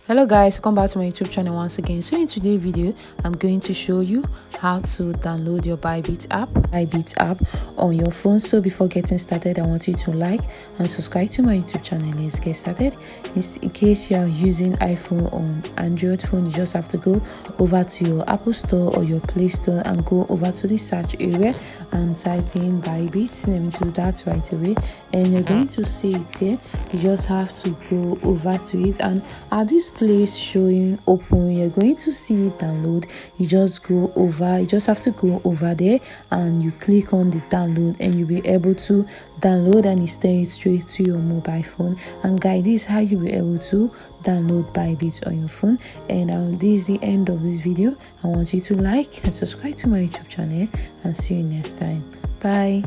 Hello guys, welcome back to my YouTube channel once again. So in today's video I'm going to show you how to download your Bybit app on your phone. So before getting started, I want you to like and subscribe to my YouTube channel. Let's get started. In case you are using iPhone or Android phone, you just have to go over to your Apple Store or your Play Store and go over to the search area and type in Bybit. Let me do that right away and you're going to see it here. You just have to go over to it, and at this place showing open, you're going to see download. You just have to go over there and you click on the download and you'll be able to download, and it's staying straight to your mobile phone. And guys, this is how you'll be able to download Bybit on your phone. And this is the end of this video. I want you to like and subscribe to my YouTube channel, and see you next time. Bye.